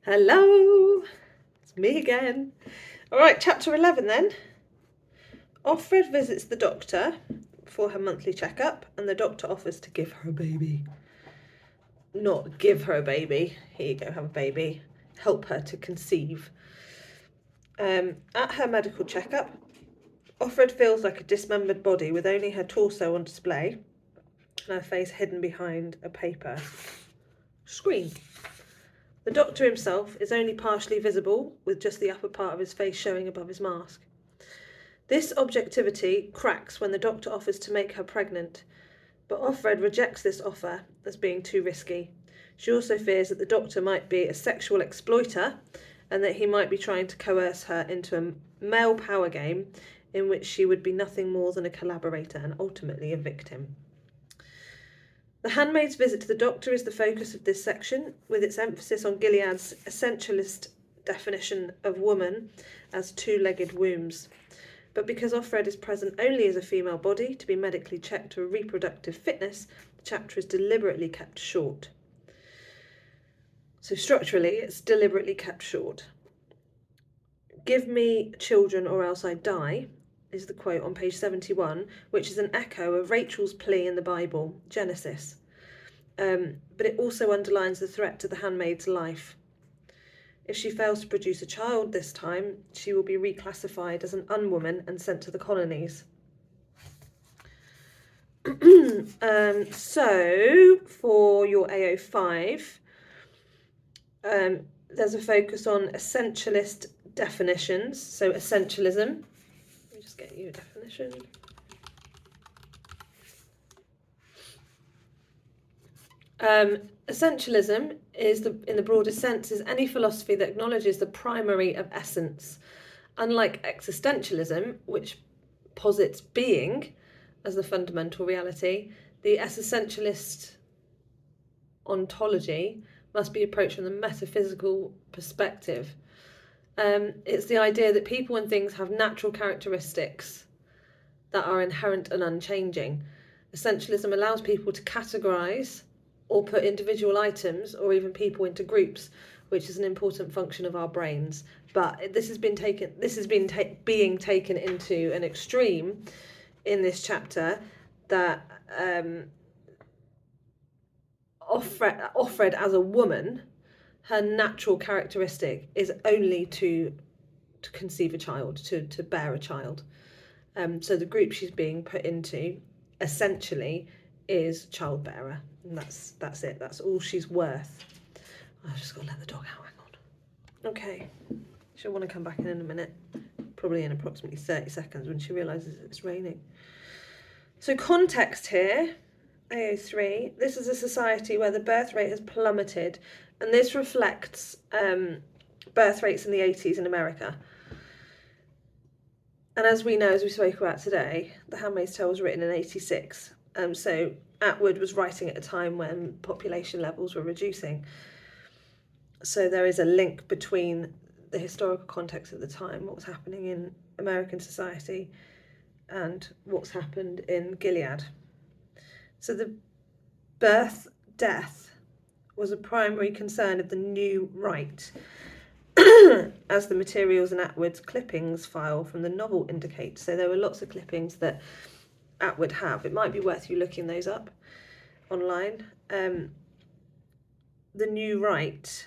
Hello, it's me again. All right, chapter 11 then. Offred visits the doctor for her monthly checkup, and the doctor offers to give her a baby. Not give her a baby, here you go, have a baby, help her to conceive. At her medical checkup, Offred feels like a dismembered body with only her torso on display and her face hidden behind a paper screen. The doctor himself is only partially visible, with just the upper part of his face showing above his mask. This objectivity cracks when the doctor offers to make her pregnant, but Offred rejects this offer as being too risky. She also fears that the doctor might be a sexual exploiter and that he might be trying to coerce her into a male power game in which she would be nothing more than a collaborator and ultimately a victim. The handmaid's visit to the doctor is the focus of this section, with its emphasis on Gilead's essentialist definition of woman as two-legged wombs. But because Offred is present only as a female body to be medically checked for reproductive fitness, the chapter is deliberately kept short. So structurally, it's deliberately kept short. "Give me children or else I die," is the quote on page 71, which is an echo of Rachel's plea in the Bible, Genesis. But it also underlines the threat to the handmaid's life. If she fails to produce a child this time, she will be reclassified as an unwoman and sent to the colonies. So, for your AO5, there's a focus on essentialist definitions. So, essentialism. Let me just get you a definition. Essentialism is, in the broadest sense, is any philosophy that acknowledges the primary of essence. Unlike existentialism, which posits being as the fundamental reality, the essentialist ontology must be approached from the metaphysical perspective. It's the idea that people and things have natural characteristics that are inherent and unchanging. Essentialism allows people to categorise or put individual items or even people into groups, which is an important function of our brains. But this has been being taken into an extreme in this chapter, that Offred as a woman, her natural characteristic is only to conceive a child, to bear a child. So the group she's being put into essentially is childbearer, and that's it. That's all she's worth. I've just got to let the dog out. Hang on. Okay, she'll want to come back in a minute, probably in approximately 30 seconds when she realises it's raining. So context here, AO3. This is a society where the birth rate has plummeted, and this reflects birth rates in the 80s in America. And as we know, as we spoke about today, The Handmaid's Tale was written in 86. So Atwood was writing at a time when population levels were reducing. So there is a link between the historical context at the time, what was happening in American society, and what's happened in Gilead. So the death was a primary concern of the new right, as the materials in Atwood's clippings file from the novel indicate. So there were lots of clippings that Atwood have. It might be worth you looking those up online. The new right,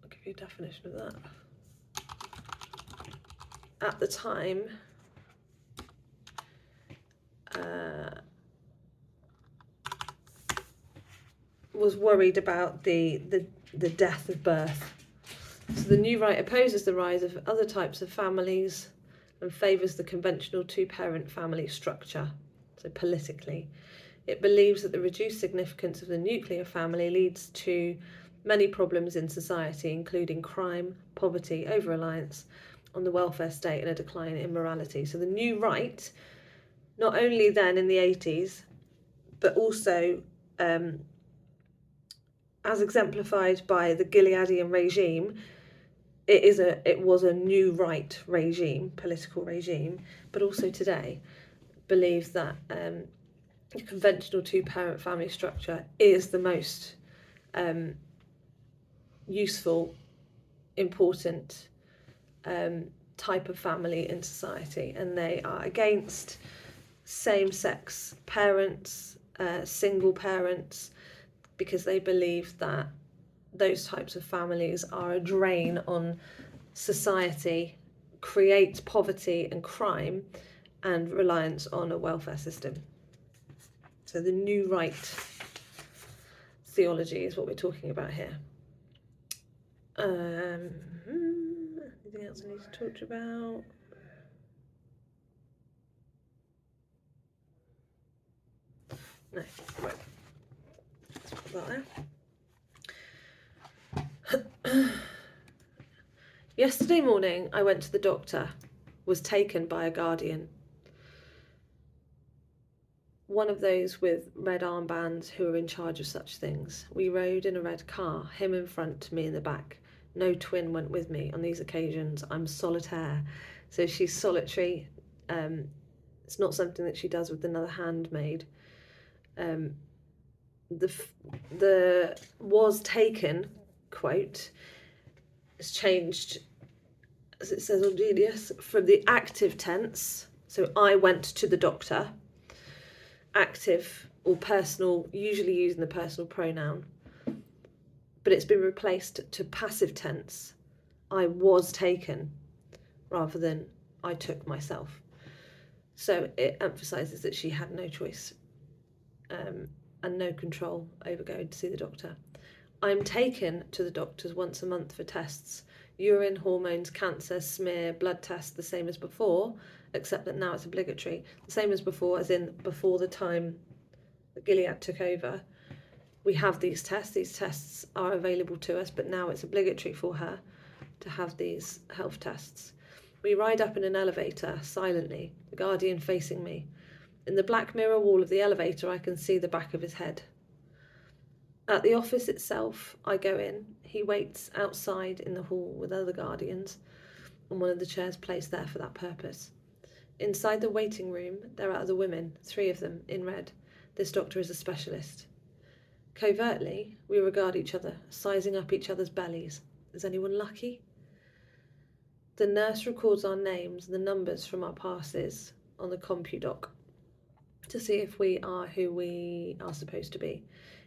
I'll give you a definition of that. At the time, was worried about the death of birth. So the new right opposes the rise of other types of families and favours the conventional two-parent family structure. So politically, it believes that the reduced significance of the nuclear family leads to many problems in society, including crime, poverty, over-reliance on the welfare state, and a decline in morality. So the new right, not only then in the 80s, but also as exemplified by the Gileadian regime, it was a new right regime, political regime, but also today believes that the conventional two-parent family structure is the most useful, important type of family in society, and they are against same-sex parents, single parents, because they believe that those types of families are a drain on society, create poverty and crime, and reliance on a welfare system. So the new right theology is what we're talking about here. Anything else I need to talk to you about? No, right. Let's put that there. Yesterday morning, I went to the doctor, was taken by a guardian. One of those with red armbands who are in charge of such things. We rode in a red car, him in front, me in the back. No twin went with me on these occasions. I'm solitaire. So she's solitary. It's not something that she does with another handmaid. The was taken quote is changed, as it says on Genius, from the active tense. So I went to the doctor. Active or personal, usually using the personal pronoun, but it's been replaced to passive tense. I was taken, rather than I took myself. So it emphasises that she had no choice and no control over going to see the doctor. I'm taken to the doctors once a month for tests. Urine, hormones, cancer, smear, blood tests, the same as before, except that now it's obligatory. The same as before, as in before the time that Gilead took over. We have these tests. These tests are available to us, but now it's obligatory for her to have these health tests. We ride up in an elevator silently, the guardian facing me. In the black mirror wall of the elevator, I can see the back of his head. At the office itself, I go in. He waits outside in the hall with other guardians on one of the chairs placed there for that purpose. Inside the waiting room, there are other women, 3 of them, in red. This doctor is a specialist. Covertly, we regard each other, sizing up each other's bellies. Is anyone lucky? The nurse records our names and the numbers from our passes on the CompuDoc to see if we are who we are supposed to be.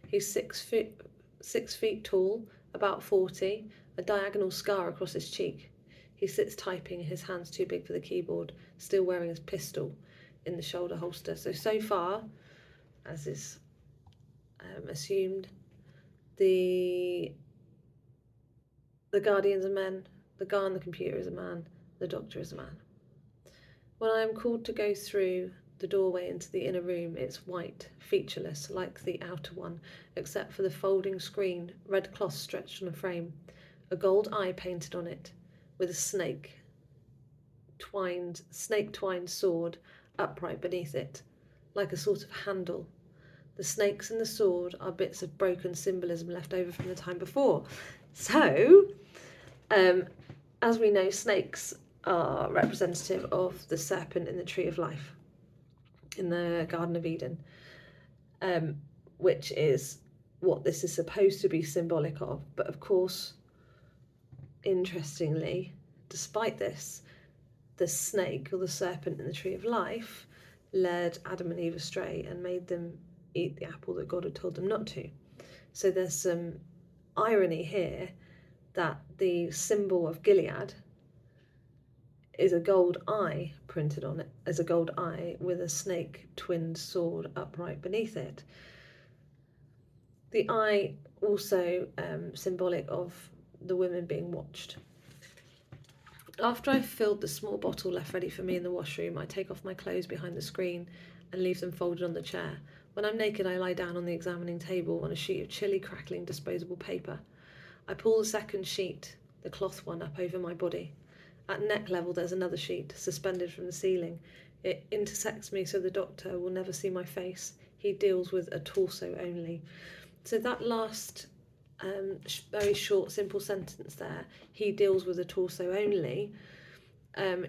He's 6 feet tall, about 40, a diagonal scar across his cheek. He sits typing, his hands too big for the keyboard, still wearing his pistol in the shoulder holster. So far, as is assumed, the guardians are men, the guy on the computer is a man, the doctor is a man. When I am called to go through the doorway into the inner room, it's white, featureless, like the outer one, except for the folding screen, red cloth stretched on a frame, a gold eye painted on it, with a snake-twined sword upright beneath it, like a sort of handle. The snakes and the sword are bits of broken symbolism left over from the time before. So, as we know, snakes are representative of the serpent in the tree of life in the Garden of Eden, which is what this is supposed to be symbolic of. But of course, interestingly, despite this, the snake or the serpent in the tree of life led Adam and Eve astray and made them eat the apple that God had told them not to. So there's some irony here that the symbol of Gilead is a gold eye printed on it, as a gold eye with a snake-twinned sword upright beneath it. The eye also symbolic of the women being watched. After I've filled the small bottle left ready for me in the washroom, I take off my clothes behind the screen and leave them folded on the chair. When I'm naked, I lie down on the examining table on a sheet of chilly, crackling disposable paper. I pull the second sheet, the cloth one, up over my body. At neck level, there's another sheet, suspended from the ceiling. It intersects me so the doctor will never see my face. He deals with a torso only. So that last very short, simple sentence there, he deals with a torso only,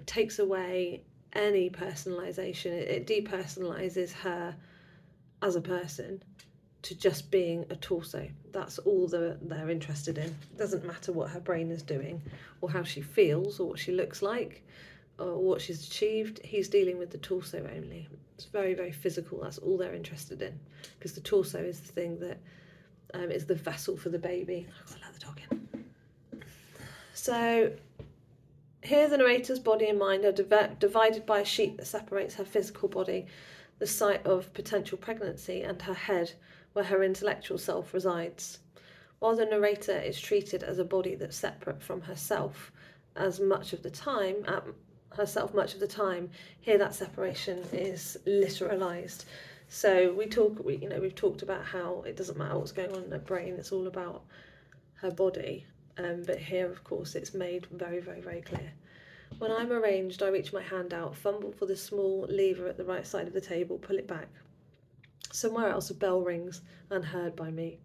takes away any personalisation. It depersonalises her as a person, to just being a torso. That's all they're interested in. It doesn't matter what her brain is doing or how she feels or what she looks like or what she's achieved. He's dealing with the torso only. It's very, very physical. That's all they're interested in, because the torso is the thing that is the vessel for the baby. I've got to let the dog in. So here the narrator's body and mind are divided by a sheet that separates her physical body, the site of potential pregnancy, and her head, where her intellectual self resides. While the narrator is treated as a body that's separate from herself much of the time, here that separation is literalized. So we've talked about how it doesn't matter what's going on in her brain, it's all about her body. But here, of course, it's made very, very, very clear. When I'm arranged, I reach my hand out, fumble for the small lever at the right side of the table, pull it back. Somewhere else a bell rings, unheard by me.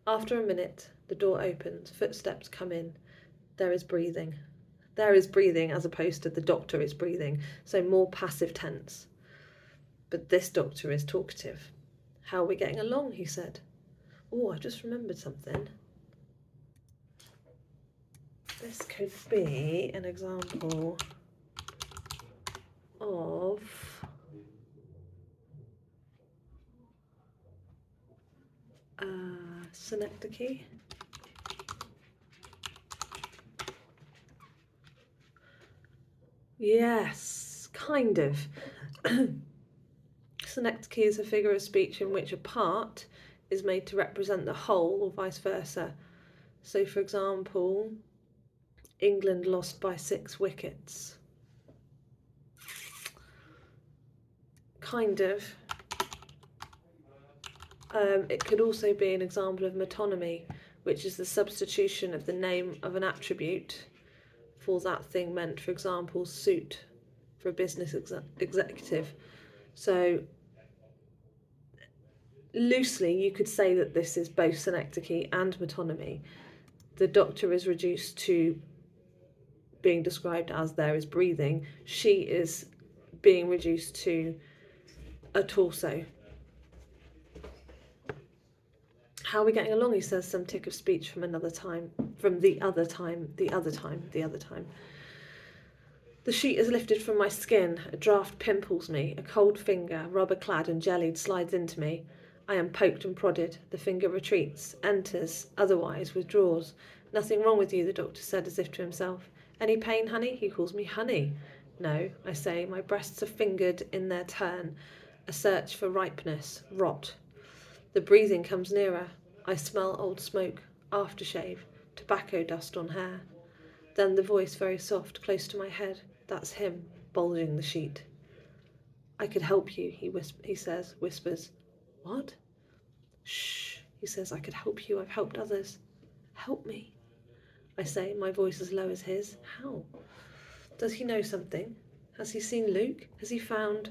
After a minute, the door opens, footsteps come in. There is breathing. There is breathing as opposed to the doctor is breathing, so more passive tense. But this doctor is talkative. How are we getting along, he said. Oh, I just remembered something. This could be an example of synecdoche. Yes, kind of. Synecdoche is a figure of speech in which a part is made to represent the whole or vice versa. So, for example, England lost by 6 wickets. Kind of. It could also be an example of metonymy, which is the substitution of the name of an attribute for that thing meant. For example, suit for a business executive. So loosely, you could say that this is both synecdoche and metonymy. The doctor is reduced to being described as there is breathing. She is being reduced to a torso. How are we getting along? He says, some tick of speech from another time, from the other time. The sheet is lifted from my skin. A draft pimples me. A cold finger, rubber-clad and jellied, slides into me. I am poked and prodded. The finger retreats, enters, otherwise withdraws. Nothing wrong with you, the doctor said, as if to himself. Any pain, honey? He calls me honey. No, I say, my breasts are fingered in their turn. A search for ripeness, rot. The breathing comes nearer. I smell old smoke, aftershave, tobacco dust on hair. Then the voice, very soft, close to my head. That's him, bulging the sheet. I could help you, he says, whispers. What? Shh, he says, I could help you. I've helped others. Help me, I say, my voice as low as his. How? Does he know something? Has he seen Luke? Has he found...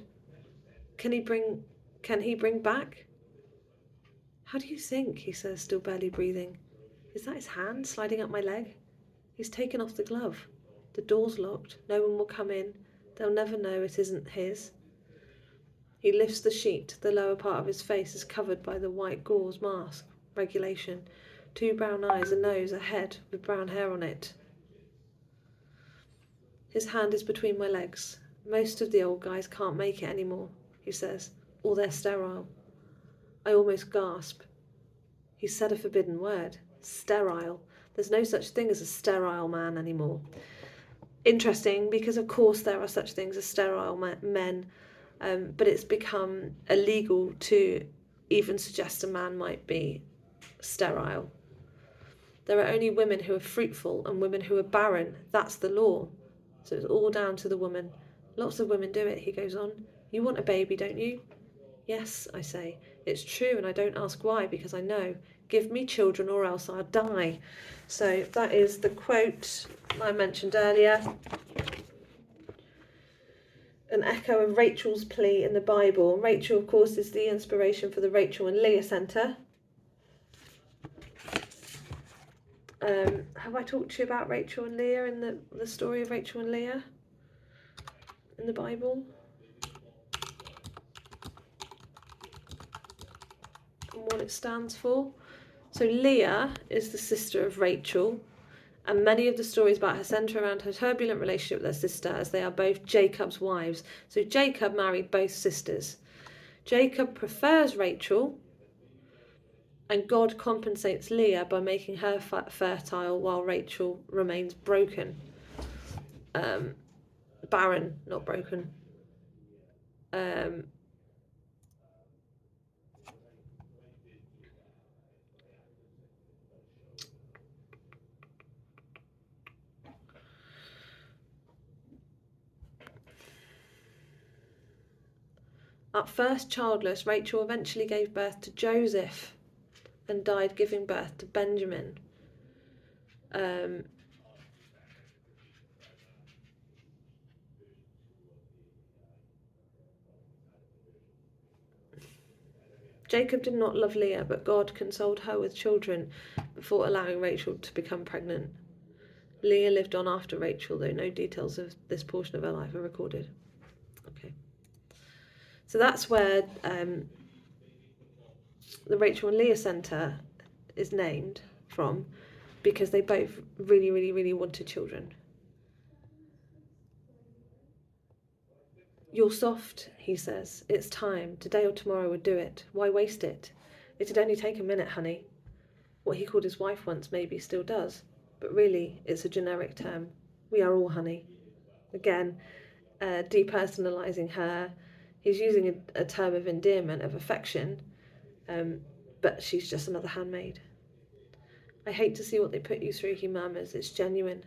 Can he bring back? How do you think? He says, still barely breathing. Is that his hand sliding up my leg? He's taken off the glove. The door's locked. No one will come in. They'll never know it isn't his. He lifts the sheet. The lower part of his face is covered by the white gauze mask. Regulation. 2 brown eyes, a nose, a head with brown hair on it. His hand is between my legs. Most of the old guys can't make it anymore, he says, or they're sterile. I almost gasp. He said a forbidden word. Sterile. There's no such thing as a sterile man anymore. Interesting, because of course there are such things as sterile men, but it's become illegal to even suggest a man might be sterile. There are only women who are fruitful and women who are barren. That's the law. So it's all down to the woman. Lots of women do it, he goes on. You want a baby, don't you? Yes, I say. It's true, and I don't ask why, because I know. Give me children or else I'll die. So that is the quote I mentioned earlier. An echo of Rachel's plea in the Bible. Rachel, of course, is the inspiration for the Rachel and Leah Centre. Have I talked to you about Rachel and Leah in the story of Rachel and Leah in the Bible? what it stands for. So Leah is the sister of Rachel, and many of the stories about her centre around her turbulent relationship with her sister, as they are both Jacob's wives. So Jacob married both sisters. Jacob prefers Rachel, and God compensates Leah by making her fertile while Rachel remains broken. Barren, not broken. At first childless, Rachel eventually gave birth to Joseph and died giving birth to Benjamin. Jacob did not love Leah, but God consoled her with children before allowing Rachel to become pregnant. Leah lived on after Rachel, though no details of this portion of her life are recorded. Okay. So that's where the Rachel and Leah Centre is named from, because they both really, really, really wanted children. You're soft, he says. It's time. Today or tomorrow would do it. Why waste it? It'd only take a minute, honey. What he called his wife once maybe still does, but really it's a generic term. We are all honey. Again, depersonalising her. He's using a term of endearment, of affection, but she's just another handmaid. I hate to see what they put you through, he murmurs. It's genuine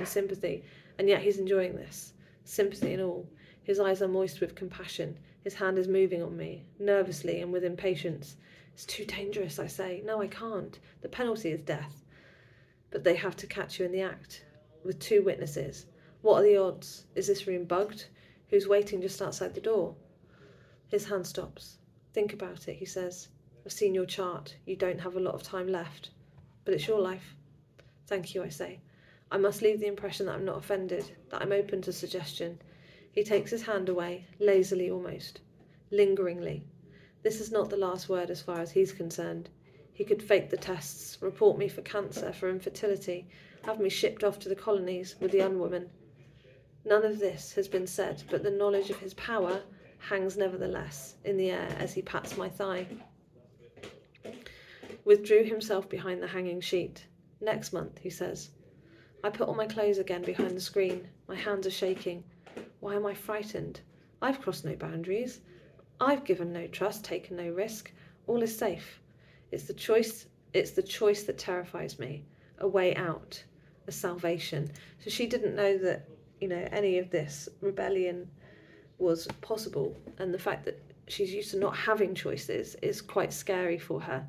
sympathy, and yet he's enjoying this. Sympathy and all. His eyes are moist with compassion. His hand is moving on me, nervously and with impatience. It's too dangerous, I say. No, I can't. The penalty is death. But they have to catch you in the act, with 2 witnesses. What are the odds? Is this room bugged? Who's waiting just outside the door? His hand stops. Think about it, he says. I've seen your chart. You don't have a lot of time left. But it's your life. Thank you, I say. I must leave the impression that I'm not offended, that I'm open to suggestion. He takes his hand away, lazily almost, lingeringly. This is not the last word as far as he's concerned. He could fake the tests, report me for cancer, for infertility, have me shipped off to the colonies with the unwoman. None of this has been said, but the knowledge of his power hangs nevertheless in the air as he pats my thigh. Withdrew himself behind the hanging sheet. Next month, he says. I put on my clothes again behind the screen. My hands are shaking. Why am I frightened? I've crossed no boundaries. I've given no trust, taken no risk. All is safe. It's the choice that terrifies me. A way out, a salvation. So she didn't know that, any of this rebellion was possible, and the fact that she's used to not having choices is quite scary for her.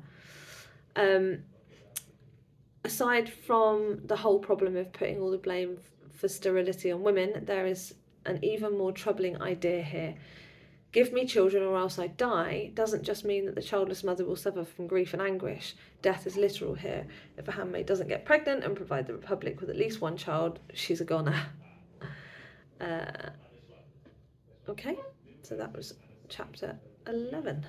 Aside from the whole problem of putting all the blame for sterility on women, there is an even more troubling idea here. Give me children or else I die doesn't just mean that the childless mother will suffer from grief and anguish. Death is literal here. If a handmaid doesn't get pregnant and provide the Republic with at least one child, she's a goner. Okay, so that was chapter 11.